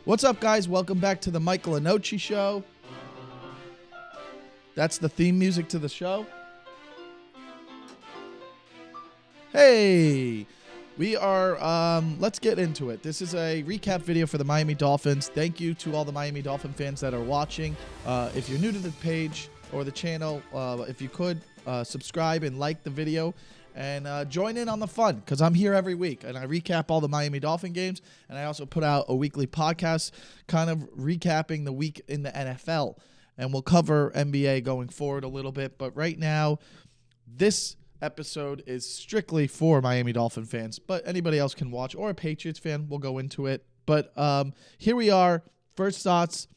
What's up, guys? Welcome back to the Lenoci show. That's the theme music to the show. Hey, we are, let's get into it. This is a recap video for the Miami Dolphins. Thank you to all the Miami Dolphin fans that are watching. If you're new to the page or the channel, if you could subscribe and like the video. And join in on the fun, because I'm here every week, and I recap all the Miami Dolphin games, and I also put out a weekly podcast kind of recapping the week in the NFL. And we'll cover NBA going forward a little bit, but right now, this episode is strictly for Miami Dolphin fans, but anybody else can watch, or a Patriots fan, we'll go into it. But here we are, first thoughts,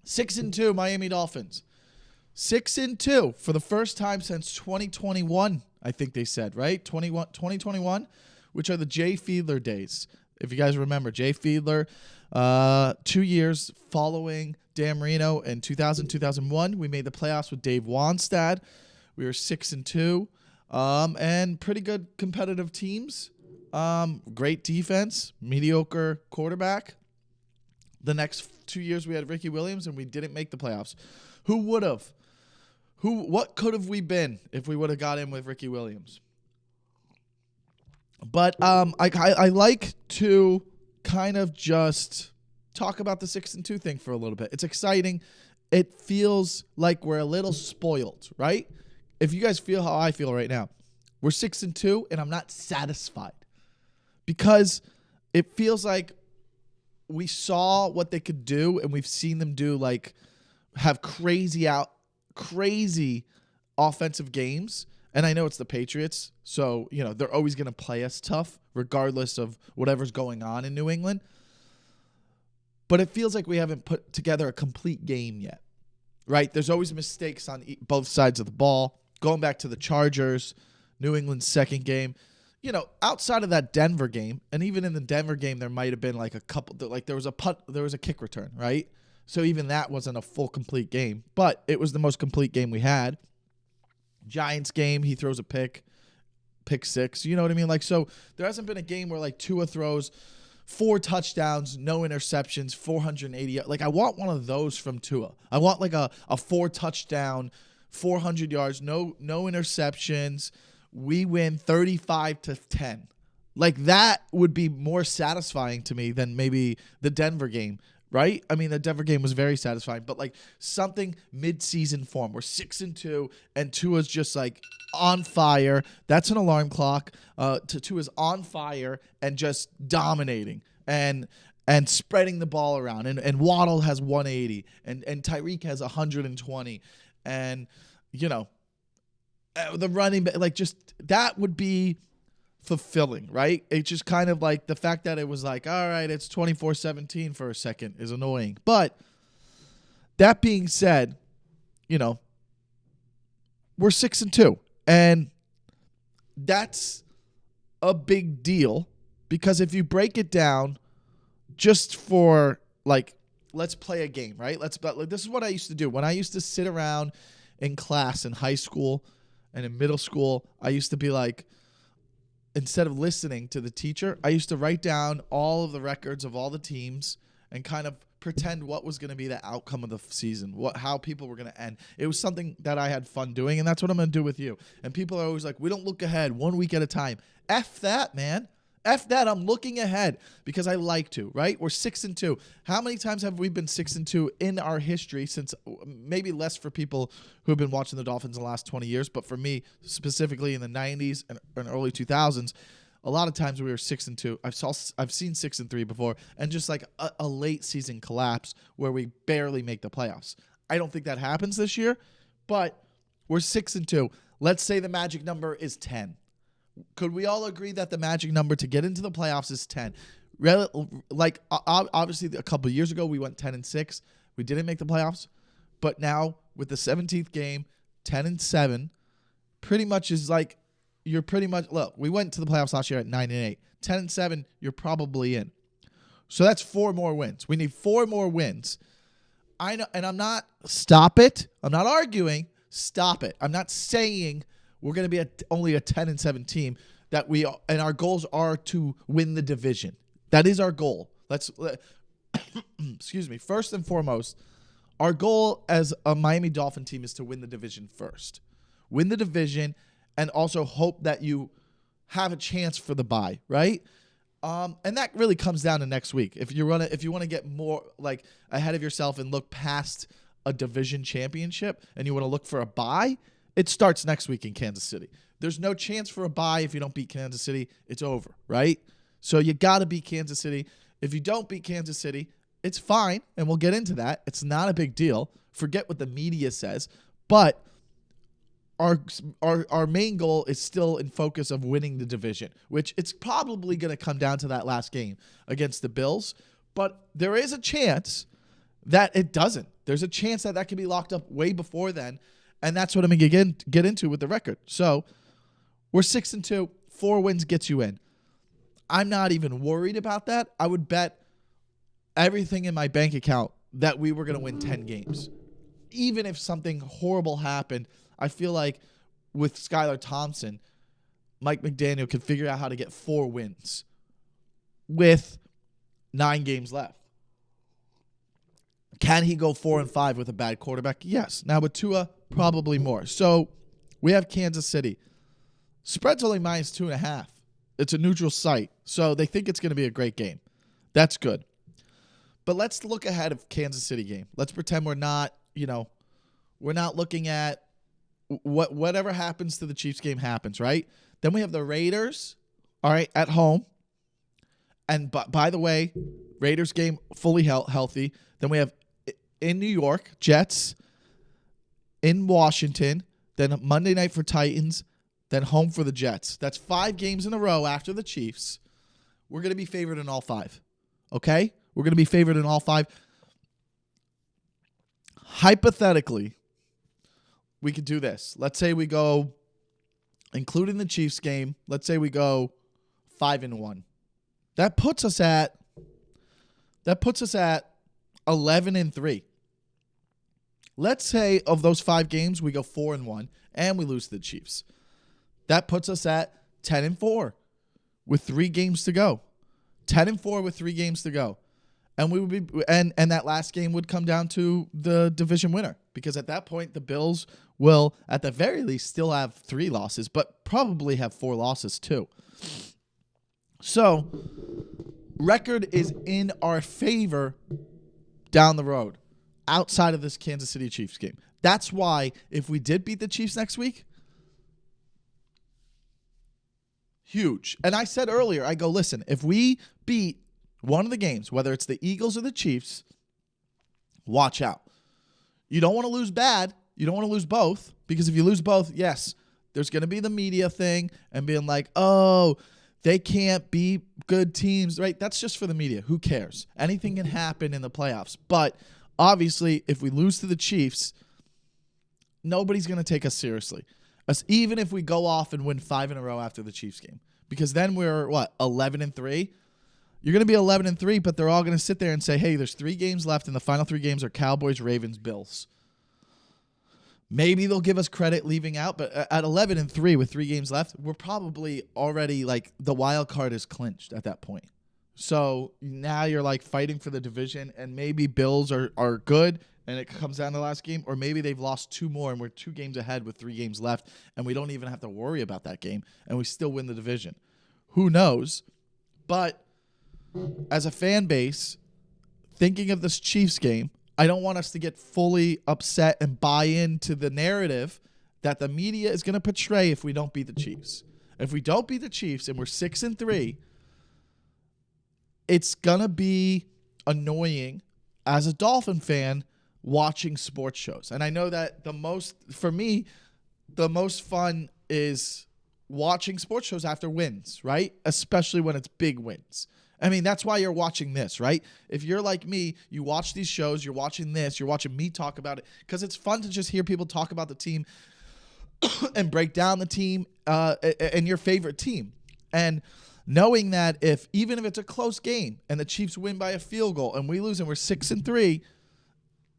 6-2 Miami Dolphins. 6-2 for the first time since 2021. I think they said, right? 2021, which are the Jay Fiedler days. If you guys remember, Jay Fiedler, 2 years following Dan Marino in 2000-2001. We made the playoffs with Dave Wanstad. We were 6-2, and pretty good competitive teams. Great defense, mediocre quarterback. The next 2 years we had Ricky Williams, and we didn't make the playoffs. Who would have? What could have we been if we would have got in with Ricky Williams? But I like to kind of just talk about the 6-2 thing for a little bit. It's exciting. It feels like we're a little spoiled, right? If you guys feel how I feel right now, we're 6-2, and I'm not satisfied because it feels like we saw what they could do, and we've seen them do, like have crazy offensive games. And I know it's the Patriots, so, you know, they're always going to play us tough regardless of whatever's going on in New England. But it feels like we haven't put together a complete game yet, right? There's always mistakes on both sides of the ball. Going back to the Chargers, New England's second game, you know, outside of that Denver game, and even in the Denver game, there might have been like a couple, like there was a punt, there was a kick return, right? So even that wasn't a full, complete game. But it was the most complete game we had. Giants game, he throws a pick six. You know what I mean? Like, so there hasn't been a game where, like, Tua throws 4 touchdowns, no interceptions, 480. Like, I want one of those from Tua. I want, like, a 4-touchdown, 400 yards, no interceptions. We win 35-10. Like, that would be more satisfying to me than maybe the Denver game. Right? I mean, the Denver game was very satisfying, but like something mid-season form. We're 6-2, and Tua's just like on fire. That's an alarm clock. Tua's on fire and just dominating and spreading the ball around. And Waddle has 180, and Tyreek has 120, and you know, the running back, like, just that would be fulfilling, right? It's just kind of like the fact that it was like, all right, it's 24-17 for a second is annoying. But that being said, you know, we're 6-2, and that's a big deal because if you break it down just for like, let's play a game, right? This is what I used to do when I used to sit around in class in high school and in middle school. I used to be like, instead of listening to the teacher, I used to write down all of the records of all the teams and kind of pretend what was going to be the outcome of the season, how people were going to end. It was something that I had fun doing, and that's what I'm going to do with you. And people are always like, we don't look ahead 1 week at a time. F that, man. F that. I'm looking ahead because I like to, right? We're 6-2. How many times have we been 6-2 in our history since, maybe less for people who have been watching the Dolphins in the last 20 years, but for me, specifically in the 90s and early 2000s, a lot of times we were 6-2. I've seen 6-3 before, and just like a late season collapse where we barely make the playoffs. I don't think that happens this year, but we're 6-2. Let's say the magic number is 10. Could we all agree that the magic number to get into the playoffs is 10? Like, obviously, a couple of years ago, we went 10-6. We didn't make the playoffs. But now, with the 17th game, 10-7, pretty much is like, you're pretty much, look, we went to the playoffs last year at 9-8. 10-7, you're probably in. So that's 4 more wins. We need 4 more wins. I know, and I'm not, stop it. I'm not arguing. Stop it. I'm not saying we're going to be only a 10-7 team and our goals are to win the division. That is our goal. excuse me, first and foremost, our goal as a Miami Dolphin team is to win the division first. Win the division and also hope that you have a chance for the bye, right? And that really comes down to next week. If you want to get more like ahead of yourself and look past a division championship and you want to look for a bye, it starts next week in Kansas City. There's no chance for a bye if you don't beat Kansas City. It's over, right? So you got to beat Kansas City. If you don't beat Kansas City, it's fine, and we'll get into that. It's not a big deal. Forget what the media says. But our main goal is still in focus of winning the division, which it's probably going to come down to that last game against the Bills. But there is a chance that it doesn't. There's a chance that can be locked up way before then, and that's what I'm going to get into with the record. So we're 6-2. 4 wins gets you in. I'm not even worried about that. I would bet everything in my bank account that we were going to win 10 games. Even if something horrible happened, I feel like with Skylar Thompson, Mike McDaniel could figure out how to get 4 wins with 9 games left. Can he go 4-5 with a bad quarterback? Yes. Now with Tua, probably more. So we have Kansas City. Spread's only -2.5. It's a neutral site, so they think it's going to be a great game. That's good. But let's look ahead of Kansas City game. Let's pretend we're not looking at whatever happens to the Chiefs game happens, right? Then we have the Raiders, all right, at home. And by the way, Raiders game fully healthy. Then we have in New York, Jets, in Washington, then Monday night for Titans, then home for the Jets. That's 5 games in a row after the Chiefs. We're going to be favored in all 5, okay? We're going to be favored in all 5. Hypothetically, we could do this. Let's say we go, including the Chiefs game, let's say we go 5-1. That puts us at 11-3. Let's say of those 5 games, we go 4-1 and we lose to the Chiefs. That puts us at 10-4 with 3 games to go. 10-4 with 3 games to go. And we would be and that last game would come down to the division winner, because at that point the Bills will at the very least still have 3 losses, but probably have 4 losses too. So record is in our favor down the road outside of this Kansas City Chiefs game. That's why if we did beat the Chiefs next week, huge. And I said earlier, I go, listen, if we beat one of the games, whether it's the Eagles or the Chiefs, watch out. You don't want to lose bad. You don't want to lose both, because if you lose both, yes, there's going to be the media thing and being like, oh, they can't be good teams, right? That's just for the media. Who cares? Anything can happen in the playoffs. But obviously, if we lose to the Chiefs, nobody's going to take us seriously. Even if we go off and win 5 in a row after the Chiefs game. Because then we're, 11-3? You're going to be 11-3, but they're all going to sit there and say, hey, there's 3 games left, and the final 3 games are Cowboys, Ravens, Bills. Maybe they'll give us credit leaving out, but at 11-3 with 3 games left, we're probably already, the wild card is clinched at that point. So now you're, fighting for the division, and maybe Bills are good, and it comes down to the last game, or maybe they've lost 2 more and we're 2 games ahead with 3 games left, and we don't even have to worry about that game, and we still win the division. Who knows? But as a fan base, thinking of this Chiefs game, I don't want us to get fully upset and buy into the narrative that the media is going to portray if we don't beat the Chiefs. If we don't beat the Chiefs and we're 6-3, it's going to be annoying as a Dolphin fan watching sports shows. And I know that for me, the most fun is watching sports shows after wins, right? Especially when it's big wins. I mean, that's why you're watching this, right? If you're like me, you watch these shows, you're watching this, you're watching me talk about it, because it's fun to just hear people talk about the team and break down the team and your favorite team. And knowing that even if it's a close game and the Chiefs win by a field goal and we lose and we're 6-3,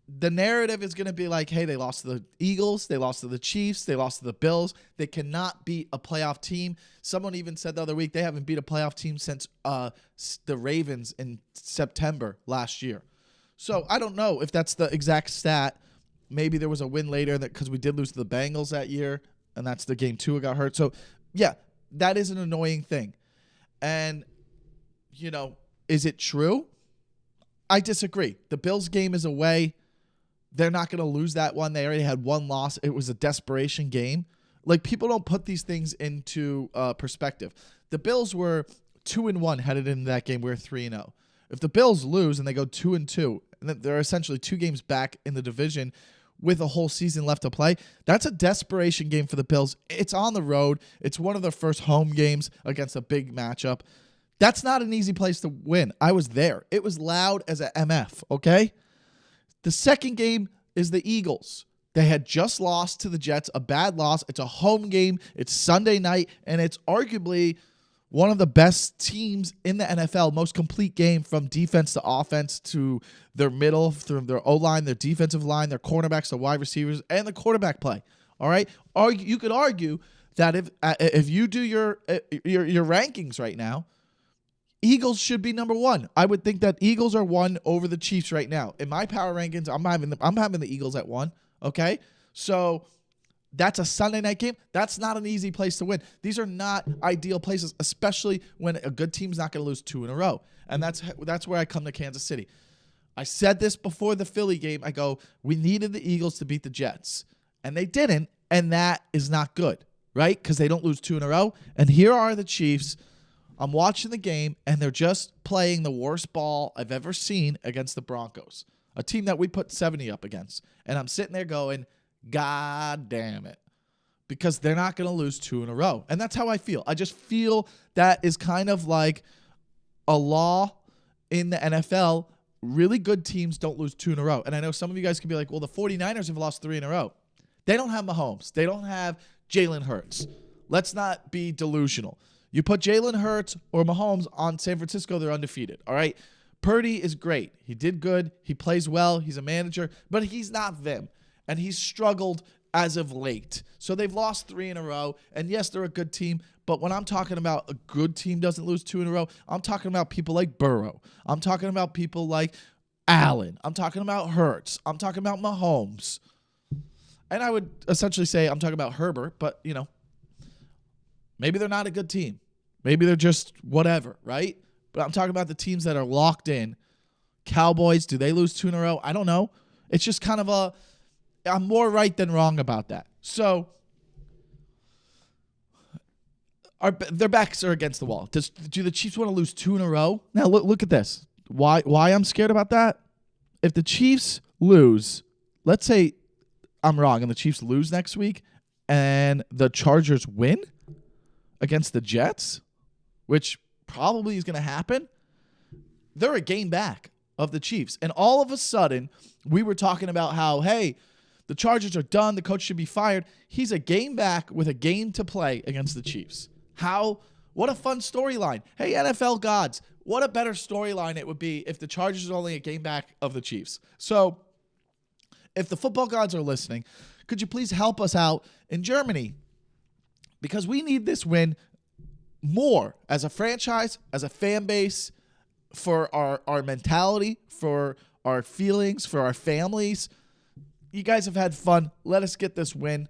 the narrative is going to be like, hey, they lost to the Eagles, they lost to the Chiefs, they lost to the Bills. They cannot beat a playoff team. Someone even said the other week they haven't beat a playoff team since the Ravens in September last year. So I don't know if that's the exact stat. Maybe there was a win later because we did lose to the Bengals that year, and that's the game Tua got hurt. So, yeah, that is an annoying thing. And, is it true? I disagree. The Bills game is away. They're not going to lose that one. They already had one loss. It was a desperation game. Like, people don't put these things into perspective. The Bills were 2-1 headed into that game. We're 3-0. If the Bills lose and they go 2-2, and they're essentially 2 games back in the division with a whole season left to play, that's a desperation game for the Bills. It's on the road. It's one of their first home games against a big matchup. That's not an easy place to win. I was there. It was loud as a MF, okay? The second game is the Eagles. They had just lost to the Jets, a bad loss. It's a home game. It's Sunday night, and it's arguably one of the best teams in the NFL, most complete game from defense to offense to their middle, through their O-line, their defensive line, their cornerbacks, the wide receivers, and the quarterback play. All right? You could argue that if you do your rankings right now, Eagles should be number 1. I would think that Eagles are 1 over the Chiefs right now. In my power rankings, I'm having the Eagles at 1, okay? So that's a Sunday night game. That's not an easy place to win. These are not ideal places, especially when a good team's not going to lose 2 in a row. And that's where I come to Kansas City. I said this before the Philly game. I go, we needed the Eagles to beat the Jets. And they didn't, and that is not good, right? Because they don't lose 2 in a row. And here are the Chiefs. I'm watching the game, and they're just playing the worst ball I've ever seen against the Broncos, a team that we put 70 up against. And I'm sitting there going, God damn it. Because they're not going to lose 2 in a row. And that's how I feel. I just feel that is kind of like a law in the NFL. Really good teams don't lose 2 in a row. And I know some of you guys can be like, well, the 49ers have lost 3 in a row. They don't have Mahomes. They don't have Jalen Hurts. Let's not be delusional. You put Jalen Hurts or Mahomes on San Francisco, they're undefeated. All right? Purdy is great. He did good. He plays well. He's a manager. But he's not them. And he's struggled as of late. So they've lost 3 in a row. And yes, they're a good team. But when I'm talking about a good team doesn't lose 2 in a row, I'm talking about people like Burrow. I'm talking about people like Allen. I'm talking about Hurts. I'm talking about Mahomes. And I would essentially say I'm talking about Herbert. But, maybe they're not a good team. Maybe they're just whatever, right? But I'm talking about the teams that are locked in. Cowboys, do they lose 2 in a row? I don't know. It's just kind of I'm more right than wrong about that. So their backs are against the wall. Do the Chiefs want to lose 2 in a row? Now look at this. Why I'm scared about that? If the Chiefs lose, let's say I'm wrong and the Chiefs lose next week and the Chargers win against the Jets, which probably is going to happen, they're a game back of the Chiefs. And all of a sudden, we were talking about how, hey, the Chargers are done. The coach should be fired. He's a game back with a game to play against the Chiefs. What a fun storyline. Hey, NFL gods, what a better storyline it would be if the Chargers are only a game back of the Chiefs. So if the football gods are listening, could you please help us out in Germany? Because we need this win more as a franchise, as a fan base, for our mentality, for our feelings, for our families. You guys have had fun. Let us get this win.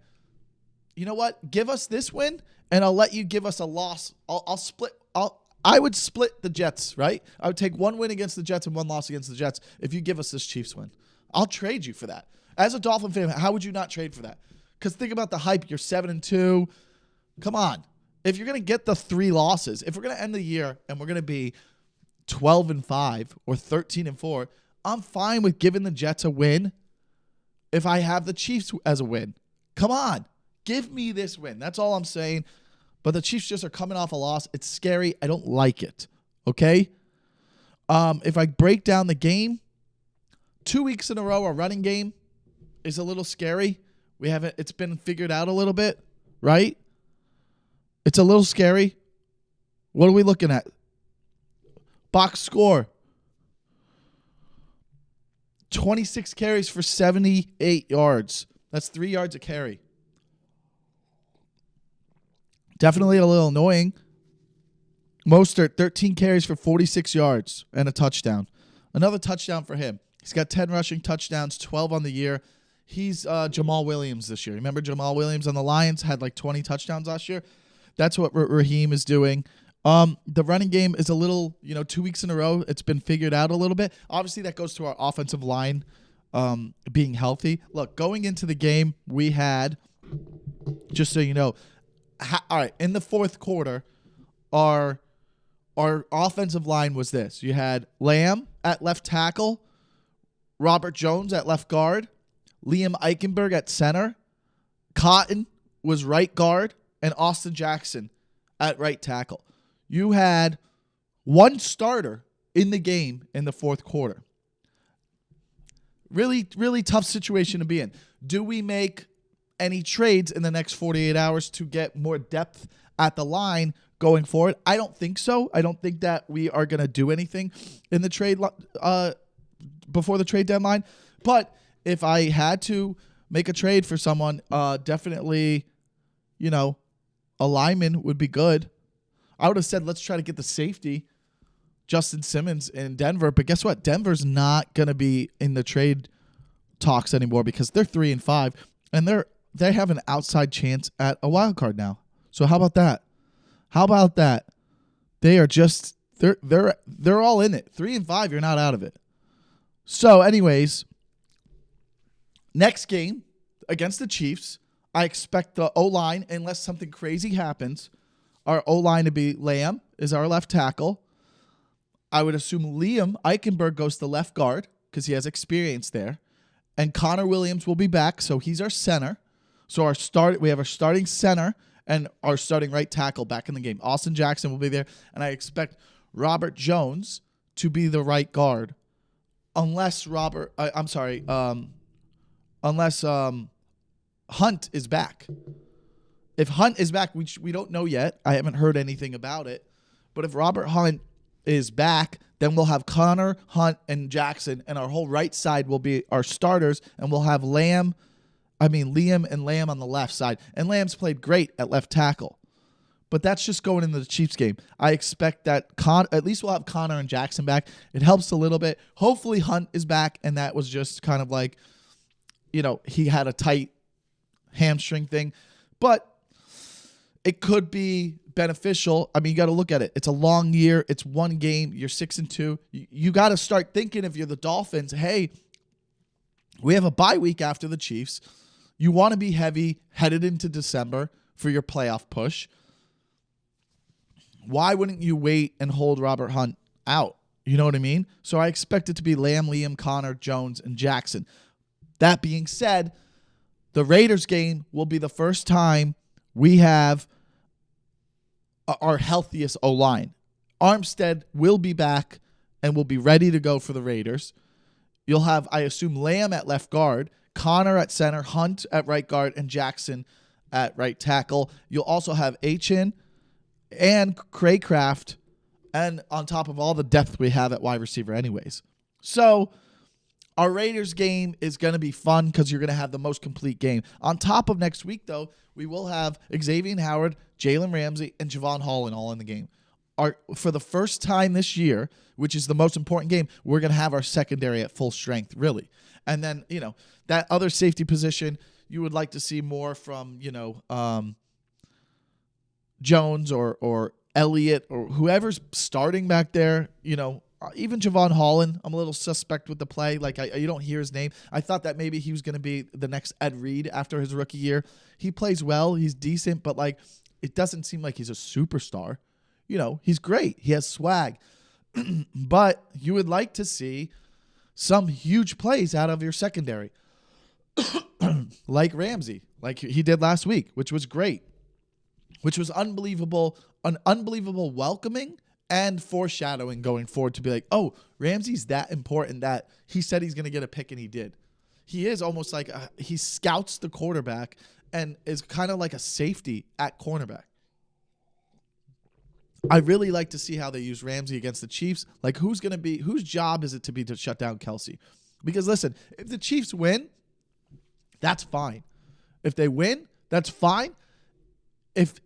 You know what? Give us this win, and I'll let you give us a loss. I would split the Jets, right? I would take 1 win against the Jets and 1 loss against the Jets if you give us this Chiefs win. I'll trade you for that. As a Dolphin fan, how would you not trade for that? Because think about the hype. You're 7-2. Come on. If you're going to get the 3 losses, if we're going to end the year and we're going to be 12-5 or 13-4, I'm fine with giving the Jets a win if I have the Chiefs as a win. Come on. Give me this win. That's all I'm saying. But the Chiefs just are coming off a loss. It's scary. I don't like it. Okay? If I break down the game, 2 weeks in a row, our running game is a little scary. It's been figured out a little bit, right? It's a little scary. What are we looking at? Box score. 26 carries for 78 yards. That's 3 yards a carry. Definitely a little annoying. Mostert, 13 carries for 46 yards and a touchdown. Another touchdown for him. He's got 10 rushing touchdowns, 12 on the year. He's Jamal Williams this year. Remember Jamal Williams on the Lions had like 20 touchdowns last year? That's what Raheem is doing. The running game is a little, 2 weeks in a row. It's been figured out a little bit. Obviously, that goes to our offensive line being healthy. Look, going into the game, we had, just so you know, all right, in the fourth quarter, our offensive line was this. You had Lamb at left tackle, Robert Jones at left guard, Liam Eichenberg at center, Cotton was right guard, and Austin Jackson at right tackle. You had one starter in the game in the fourth quarter. Really, really tough situation to be in. Do we make any trades in the next 48 hours to get more depth at the line going forward? I don't think so. I don't think that we are going to do anything in the trade before the trade deadline. But if I had to make a trade for someone, definitely, a lineman would be good. I would have said let's try to get the safety, Justin Simmons in Denver. But guess what? Denver's not going to be in the trade talks anymore because they're 3-5 and they have an outside chance at a wild card now. So how about that? How about that? They are just they're all in it. 3-5, you're not out of it. So, anyways, next game against the Chiefs, I expect the O-line, unless something crazy happens, our O-line to be Lamb is our left tackle. I would assume Liam Eichenberg goes to left guard because he has experience there. And Connor Williams will be back, so he's our center. So we have our starting center and our starting right tackle back in the game. Austin Jackson will be there, and I expect Robert Jones to be the right guard, unless Hunt is back. If Hunt is back, we don't know yet. I haven't heard anything about it. But if Robert Hunt is back, then we'll have Connor, Hunt, and Jackson, and our whole right side will be our starters, and we'll have Liam and Lamb on the left side. And Lamb's played great at left tackle. But that's just going into the Chiefs game. I expect that at least we'll have Connor and Jackson back. It helps a little bit. Hopefully Hunt is back, and that was just kind of like, he had a tight hamstring thing. But it could be beneficial. I mean, you got to look at it. It's a long year. It's one game. You're 6-2. You got to start thinking, if you're the Dolphins, hey, we have a bye week after the Chiefs. You want to be heavy headed into December for your playoff push. Why wouldn't you wait and hold Robert Hunt out? You know what I mean? So I expect it to be Lamb, Liam, Connor, Jones, and Jackson. That being said, the Raiders game will be the first time we have our healthiest O-line. Armstead will be back and will be ready to go for the Raiders. You'll have, I assume, Lamb at left guard, Connor at center, Hunt at right guard, and Jackson at right tackle. You'll also have Achin and Craycraft, and on top of all the depth we have at wide receiver anyways. So our Raiders game is going to be fun because you're going to have the most complete game. On top of next week, though, we will have Xavier Howard, Jalen Ramsey, and Javon Holland all in the game. For the first time this year, which is the most important game, we're going to have our secondary at full strength, really. And then, that other safety position, you would like to see more from, Jones or Elliott or whoever's starting back there, even Javon Holland, I'm a little suspect with the play. Like, you don't hear his name. I thought that maybe he was going to be the next Ed Reed after his rookie year. He plays well. He's decent, but, it doesn't seem like he's a superstar. He's great. He has swag. But you would like to see some huge plays out of your secondary. Like Ramsey, like he did last week, which was great. Which was unbelievable, an unbelievable welcoming and foreshadowing going forward to be like, oh, Ramsey's that important that he said he's going to get a pick, and he did. He is almost like he scouts the quarterback and is kind of like a safety at cornerback. I really like to see how they use Ramsey against the Chiefs. Like, whose job is it to be to shut down Kelsey? Because listen, if the Chiefs win, that's fine. If they win, that's fine. If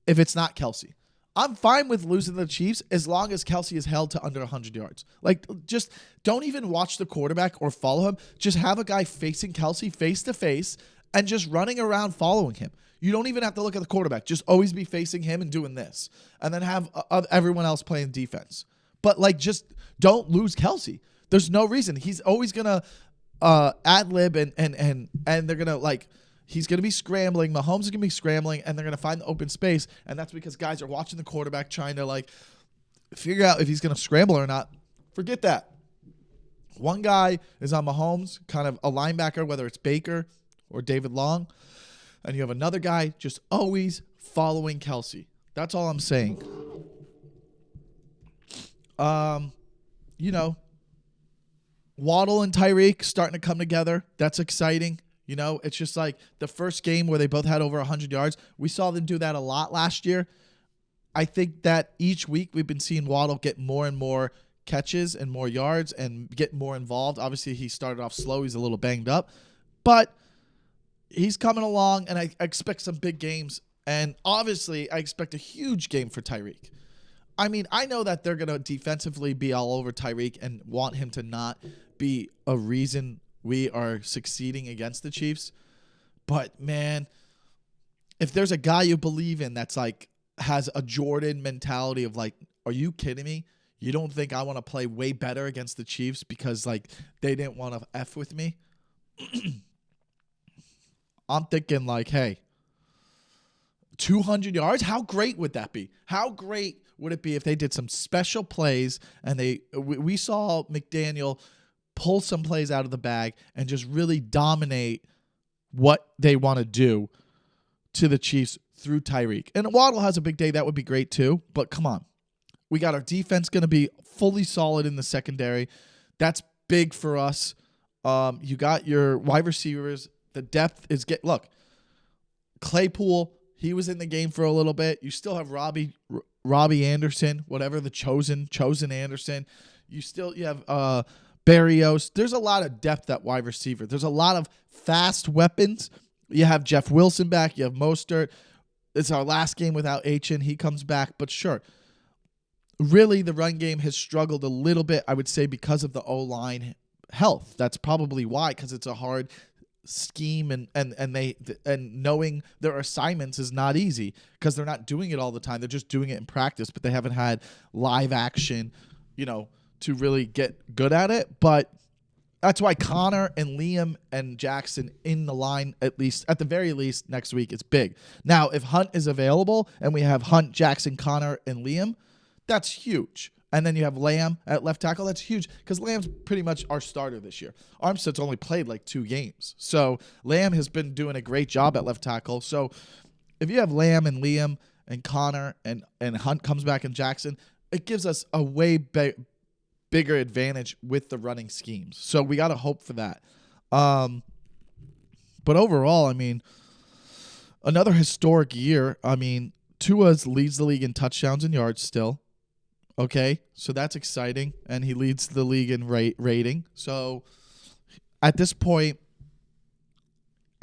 it's not Kelsey, I'm fine with losing the Chiefs as long as Kelsey is held to under 100 yards. Like, just don't even watch the quarterback or follow him. Just have a guy facing Kelsey face to face and just running around following him. You don't even have to look at the quarterback. Just always be facing him and doing this. And then have everyone else playing defense. But, like, just don't lose Kelsey. There's no reason. He's always going to ad-lib and they're going to, like, he's going to be scrambling. Mahomes is going to be scrambling, and they're going to find the open space. And that's because guys are watching the quarterback trying to, like, figure out if he's going to scramble or not. Forget that. One guy is on Mahomes, kind of a linebacker, whether it's Baker or David Long. And you have another guy just always following Kelsey. That's all I'm saying. You know, Waddle and Tyreek starting to come together. That's exciting. You know, it's just like the first game where they both had over 100 yards. We saw them do that a lot last year. I think that each week we've been seeing Waddle get more and more catches and more yards and get more involved. Obviously, he started off slow. He's a little banged up. But he's coming along, and I expect some big games. And obviously, I expect a huge game for Tyreek. I mean, I know that they're going to defensively be all over Tyreek and want him to not be a reason we are succeeding against the Chiefs. But, man, if there's a guy you believe in that's like has a Jordan mentality of like, are you kidding me? You don't think I want to play way better against the Chiefs because like they didn't want to F with me? I'm thinking like, hey, 200 yards? How great would that be? How great would it be if they did some special plays and we saw McDaniel pull some plays out of the bag and just really dominate what they want to do to the Chiefs through Tyreek. And Waddle has a big day. That would be great too. But come on. We got our defense going to be fully solid in the secondary. That's big for us. You got your wide receivers. The depth is look, Claypool, he was in the game for a little bit. You still have Robbie Anderson, whatever, the chosen Anderson. You have Barrios. There's a lot of depth at wide receiver. There's a lot of fast weapons. You have Jeff Wilson back. You have Mostert. It's our last game without Achin. He comes back, but sure. Really, the run game has struggled a little bit, I would say, because of the O-line health. That's probably why, because it's a hard scheme and knowing their assignments is not easy because they're not doing it all the time. They're just doing it in practice, but they haven't had live action, to really get good at it. But that's why Connor and Liam and Jackson in the line, at the very least next week, is big. Now, if Hunt is available and we have Hunt, Jackson, Connor, and Liam, that's huge. And then you have Lamb at left tackle. That's huge because Lamb's pretty much our starter this year. Armstead's only played like 2 games. So Lamb has been doing a great job at left tackle. So if you have Lamb and Liam and Connor and Hunt comes back and Jackson, it gives us a way bigger advantage with the running schemes. So we got to hope for that. But overall, I mean, another historic year. I mean, Tua leads the league in touchdowns and yards still. Okay, so that's exciting, and he leads the league in rating. So at this point,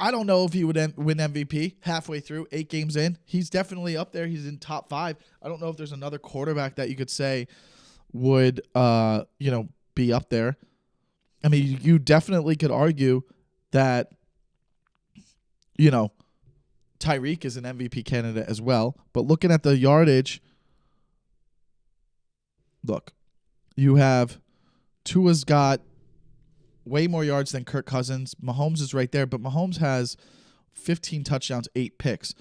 I don't know if he would win MVP halfway through, 8 games in. He's definitely up there. He's in top 5. I don't know if there's another quarterback that you could say would, be up there. I mean, you definitely could argue that, Tyreek is an MVP candidate as well. But looking at the yardage, look, you have Tua's got way more yards than Kirk Cousins. Mahomes is right there, but Mahomes has 15 touchdowns, 8 picks.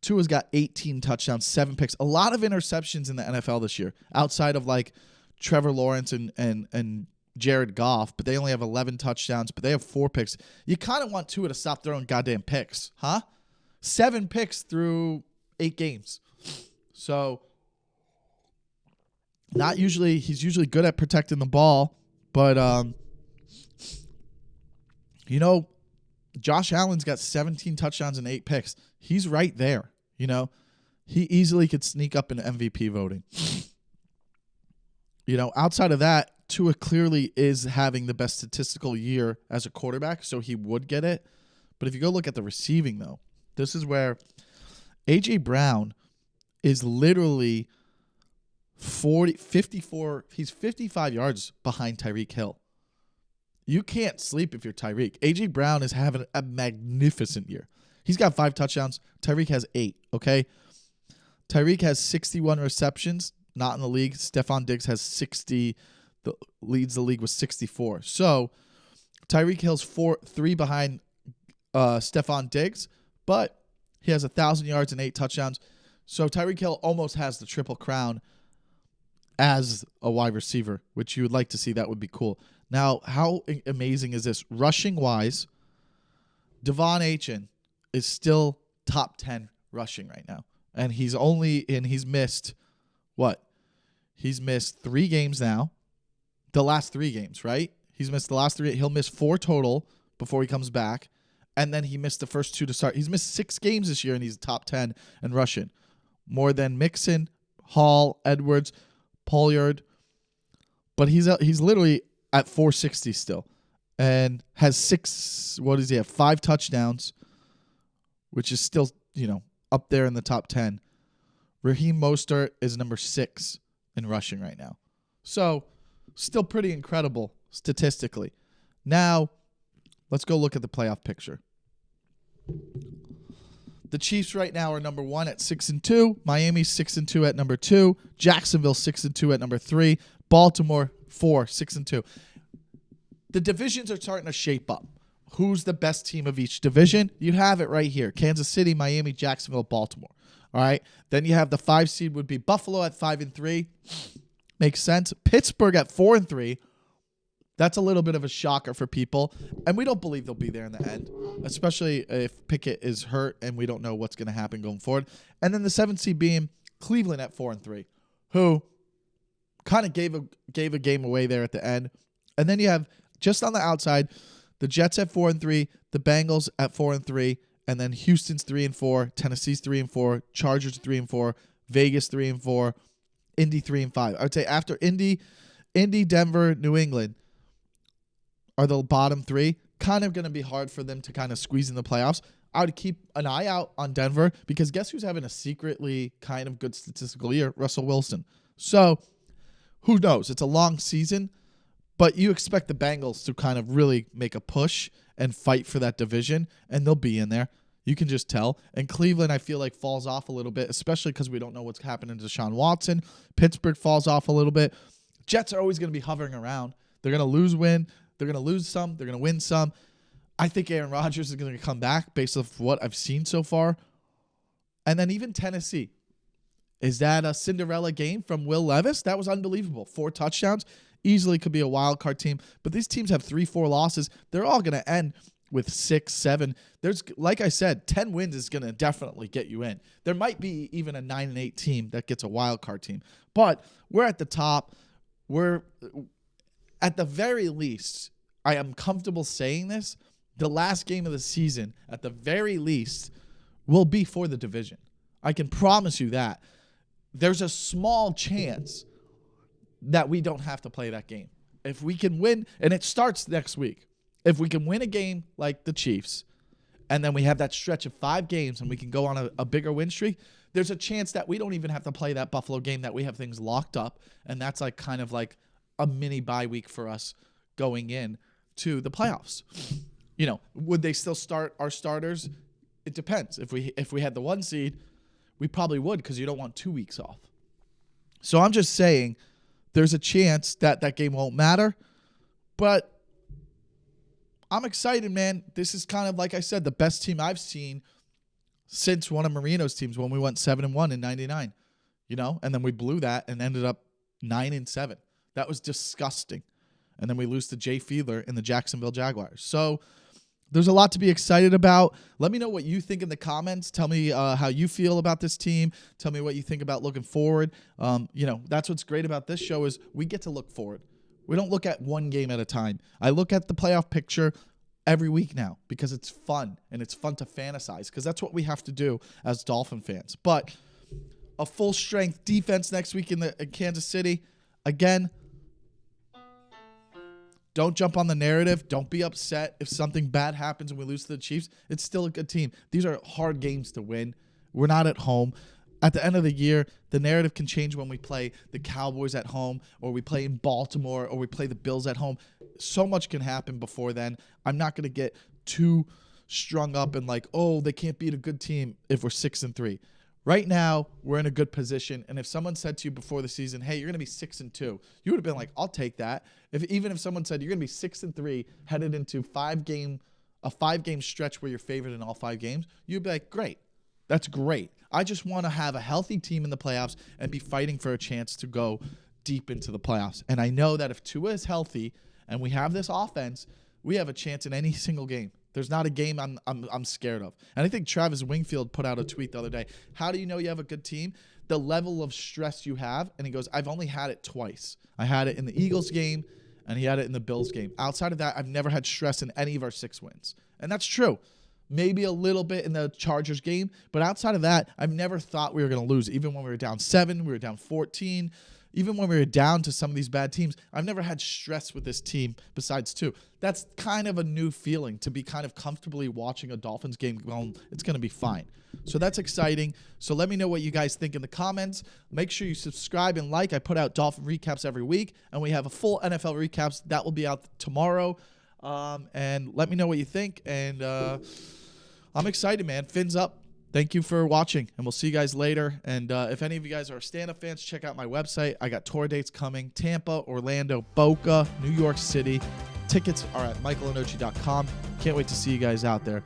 Tua's got 18 touchdowns, 7 picks. A lot of interceptions in the NFL this year, outside of like Trevor Lawrence and Jared Goff, but they only have 11 touchdowns, but they have 4 picks. You kind of want Tua to stop throwing goddamn picks, huh? 7 picks through 8 games. So he's usually good at protecting the ball, but Josh Allen's got 17 touchdowns and 8 picks. He's right there, He easily could sneak up in MVP voting. Outside of that, Tua clearly is having the best statistical year as a quarterback, so he would get it. But if you go look at the receiving, though, this is where A.J. Brown is literally 54. He's 55 yards behind Tyreek Hill. You can't sleep if you're Tyreek. A.J. Brown is having a magnificent year. He's got 5 touchdowns. Tyreek has 8, okay? Tyreek has 61 receptions, not in the league. Stephon Diggs has 60, leads the league with 64. So Tyreek Hill's 3 behind Stephon Diggs, but he has 1,000 yards and 8 touchdowns. So Tyreek Hill almost has the triple crown as a wide receiver, which you would like to see. That would be cool. Now, how amazing is this? Rushing-wise, Devon Achane is still top 10 rushing right now. And he's missed, what? He's missed 3 games now. The last 3 games, right? He's missed the last 3. He'll miss 4 total before he comes back. And then he missed the first 2 to start. He's missed 6 games this year, and he's top 10 in rushing. More than Mixon, Hall, Edwards, Pollard. But he's literally at 460 still. And has 5 touchdowns, which is still, up there in the top 10. Raheem Mostert is number 6 in rushing right now. So, still pretty incredible statistically. Now, let's go look at the playoff picture. The Chiefs right now are number 1 at 6-2. Miami 6-2 at number 2. Jacksonville 6-2 at number 3. Baltimore 6-2. The divisions are starting to shape up. Who's the best team of each division? You have it right here. Kansas City, Miami, Jacksonville, Baltimore. All right. Then you have the 5 seed would be Buffalo at 5-3. Makes sense. Pittsburgh at 4-3. That's a little bit of a shocker for people. And we don't believe they'll be there in the end, especially if Pickett is hurt and we don't know what's going to happen going forward. And then the 7th seed being Cleveland at 4-3, who kind of gave a game away there at the end. And then you have just on the outside, the Jets at 4-3, the Bengals at 4-3, and then Houston's 3-4, Tennessee's 3-4, Chargers 3-4, Vegas 3-4, Indy 3-5. I would say after Indy, Denver, New England are the bottom 3. Kind of going to be hard for them to kind of squeeze in the playoffs. I would keep an eye out on Denver because guess who's having a secretly kind of good statistical year? Russell Wilson. So who knows? It's a long season. But you expect the Bengals to kind of really make a push and fight for that division, and they'll be in there. You can just tell. And Cleveland, I feel like, falls off a little bit, especially because we don't know what's happening to Deshaun Watson. Pittsburgh falls off a little bit. Jets are always going to be hovering around. They're going to win. They're going to lose some. They're going to win some. I think Aaron Rodgers is going to come back based off what I've seen so far. And then even Tennessee. Is that a Cinderella game from Will Levis? That was unbelievable. 4 touchdowns. Easily could be a wild card team, but these teams have 3-4 losses. They're all going to end with 6-7. There's, like I said, 10 wins is going to definitely get you in. There might be even a 9-8 team that gets a wild card team, but we're at the top. We're at the very least, I am comfortable saying this. The last game of the season, at the very least, will be for the division. I can promise you that. There's a small chance that we don't have to play that game. If we can win, and it starts next week, if we can win a game like the Chiefs, and then we have that stretch of 5 games and we can go on a bigger win streak, there's a chance that we don't even have to play that Buffalo game, that we have things locked up, and that's like kind of like a mini bye week for us going in to the playoffs. Would they still start our starters? It depends. If we had the 1 seed, we probably would because you don't want 2 weeks off. So I'm just saying, there's a chance that that game won't matter, but I'm excited, man. This is kind of, like I said, the best team I've seen since one of Marino's teams when we went 7-1 in 99, and then we blew that and ended up 9-7. That was disgusting. And then we lose to Jay Fiedler and the Jacksonville Jaguars. So there's a lot to be excited about. Let me know what you think in the comments. Tell me how you feel about this team. Tell me what you think about looking forward. That's what's great about this show is we get to look forward. We don't look at one game at a time. I look at the playoff picture every week now because it's fun and it's fun to fantasize because that's what we have to do as Dolphin fans. But a full strength defense next week in Kansas City. Again, Don't jump on the narrative. Don't be upset if something bad happens and we lose to the Chiefs. It's still a good team. These are hard games to win. We're not at home. At the end of the year, the narrative can change when we play the Cowboys at home, or we play in Baltimore, or we play the Bills at home. So much can happen before then. I'm not going to get too strung up and like, oh, they can't beat a good team if we're 6-3. Right now, we're in a good position, and if someone said to you before the season, hey, you're going to be 6-2, you would have been like, I'll take that. Even if someone said you're going to be 6-3 headed into a 5-game stretch where you're favored in all 5 games, you'd be like, great. That's great. I just want to have a healthy team in the playoffs and be fighting for a chance to go deep into the playoffs. And I know that if Tua is healthy and we have this offense, we have a chance in any single game. There's not a game I'm scared of. And I think Travis Wingfield put out a tweet the other day. How do you know you have a good team? The level of stress you have. And he goes, I've only had it twice. I had it in the Eagles game, and he had it in the Bills game. Outside of that, I've never had stress in any of our 6 wins. And that's true. Maybe a little bit in the Chargers game. But outside of that, I've never thought we were going to lose. Even when we were down 7, we were down 14. Even when we were down to some of these bad teams, I've never had stress with this team besides 2. That's kind of a new feeling, to be kind of comfortably watching a Dolphins game going, it's going to be fine. So that's exciting. So let me know what you guys think in the comments. Make sure you subscribe and like. I put out Dolphin recaps every week, and we have a full NFL recaps. That will be out tomorrow. And let me know what you think. And I'm excited, man. Fins up. Thank you for watching, and we'll see you guys later. And if any of you guys are stand-up fans, check out my website. I got tour dates coming. Tampa, Orlando, Boca, New York City. Tickets are at michaellenoci.com. Can't wait to see you guys out there.